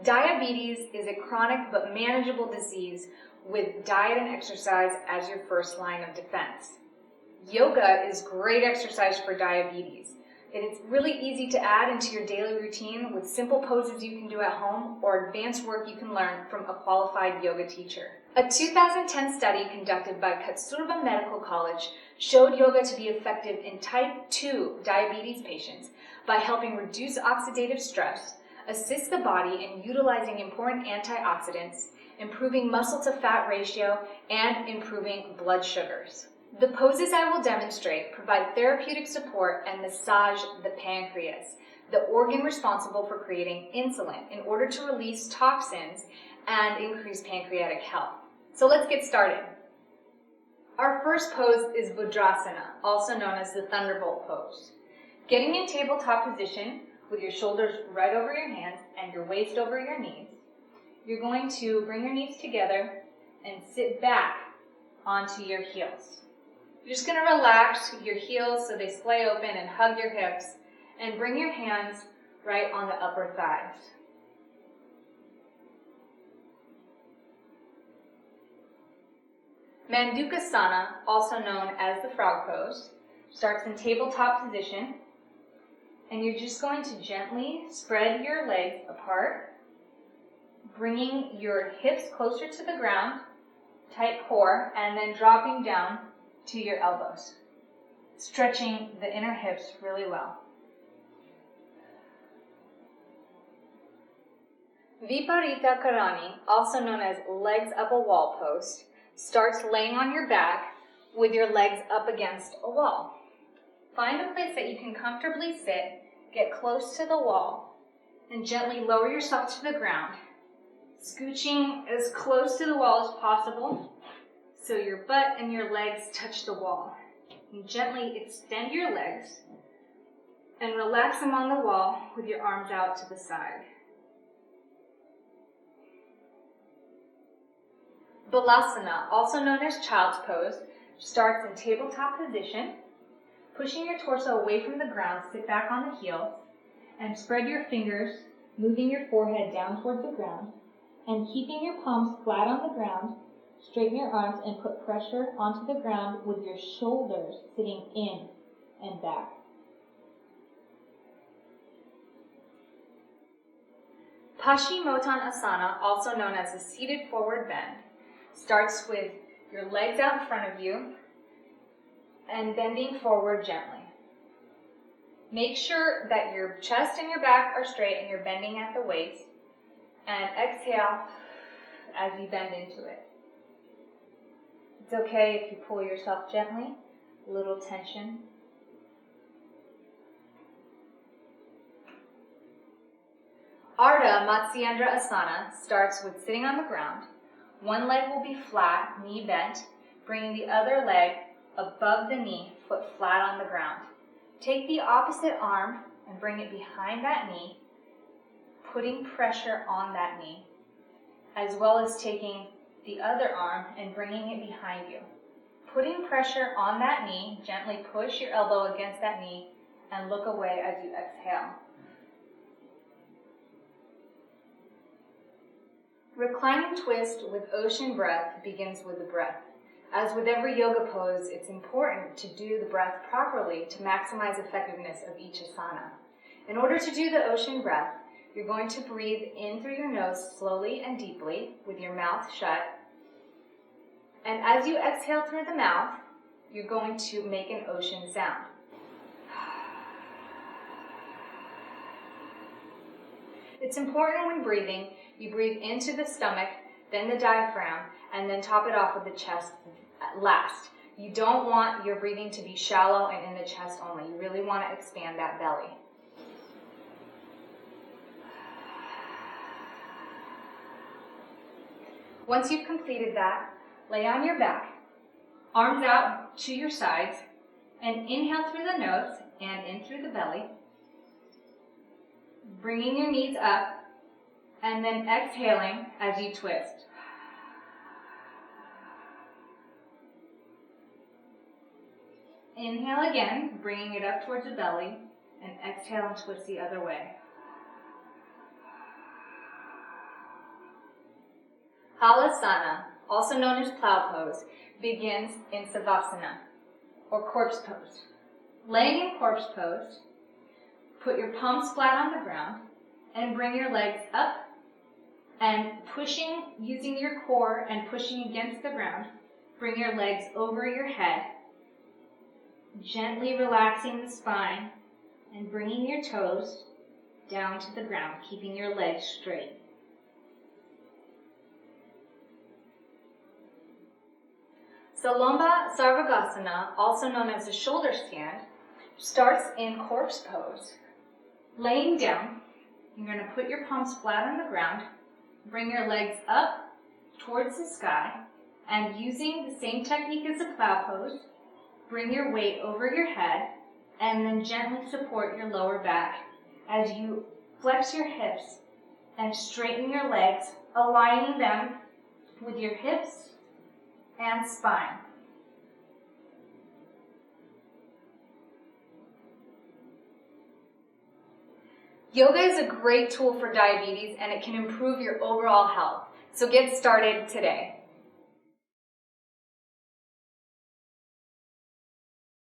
Diabetes is a chronic but manageable disease with diet and exercise as your first line of defense. Yoga is great exercise for diabetes. It's really easy to add into your daily routine with simple poses you can do at home or advanced work you can learn from a qualified yoga teacher. A 2010 study conducted by Kasturba Medical College showed yoga to be effective in type 2 diabetes patients by helping reduce oxidative stress, assist the body in utilizing important antioxidants, improving muscle-to-fat ratio, and improving blood sugars. The poses I will demonstrate provide therapeutic support and massage the pancreas, the organ responsible for creating insulin, in order to release toxins and increase pancreatic health. So let's get started. Our first pose is Vajrasana, also known as the Thunderbolt pose. Getting in tabletop position with your shoulders right over your hands and your waist over your knees, you're going to bring your knees together and sit back onto your heels. You're just going to relax your heels so they splay open and hug your hips, and bring your hands right on the upper thighs. Mandukasana, also known as the frog pose, starts in tabletop position, and you're just going to gently spread your legs apart, bringing your hips closer to the ground, tight core, and then dropping down to your elbows, stretching the inner hips really well. Viparita Karani, also known as legs up a wall pose, starts laying on your back with your legs up against a wall. Find a place that you can comfortably sit, get close to the wall, and gently lower yourself to the ground, scooching as close to the wall as possible so your butt and your legs touch the wall. And gently extend your legs and relax them on the wall with your arms out to the side. Balasana, also known as child's pose, starts in tabletop position. Pushing your torso away from the ground, sit back on the heels and spread your fingers, moving your forehead down towards the ground, and keeping your palms flat on the ground. Straighten your arms and put pressure onto the ground with your shoulders sitting in and back. Paschimottanasana, also known as a seated forward bend, starts with your legs out in front of you and bending forward gently. Make sure that your chest and your back are straight and you're bending at the waist, and exhale as you bend into it. It's okay if you pull yourself gently, a little tension. Ardha Matsyendra Asana starts with sitting on the ground. One leg will be flat, knee bent, bringing the other leg above the knee, foot flat on the ground. Take the opposite arm and bring it behind that knee, putting pressure on that knee, as well as taking the other arm and bringing it behind you. Putting pressure on that knee, gently push your elbow against that knee and look away as you exhale. Reclining twist with ocean breath begins with the breath. As with every yoga pose, it's important to do the breath properly to maximize effectiveness of each asana. In order to do the ocean breath, you're going to breathe in through your nose slowly and deeply with your mouth shut. And as you exhale through the mouth, you're going to make an ocean sound. It's important when breathing, you breathe into the stomach, then the diaphragm, and then top it off with the chest last. You don't want your breathing to be shallow and in the chest only. You really want to expand that belly. Once you've completed that, lay on your back, arms out to your sides, and inhale through the nose and in through the belly, bringing your knees up, and then exhaling as you twist. Inhale again, bringing it up towards the belly, and exhale and twist the other way. Halasana, also known as plow pose, begins in Savasana, or corpse pose. Laying in corpse pose, put your palms flat on the ground and bring your legs up and using your core and pushing against the ground, bring your legs over your head, gently relaxing the spine and bringing your toes down to the ground, keeping your legs straight. Salomba Sarvagasana, also known as the shoulder stand, starts in corpse pose. Laying down, you're going to put your palms flat on the ground, bring your legs up towards the sky, and using the same technique as the plow pose, bring your weight over your head, and then gently support your lower back as you flex your hips and straighten your legs, aligning them with your hips and spine. Yoga is a great tool for diabetes and it can improve your overall health. So get started today.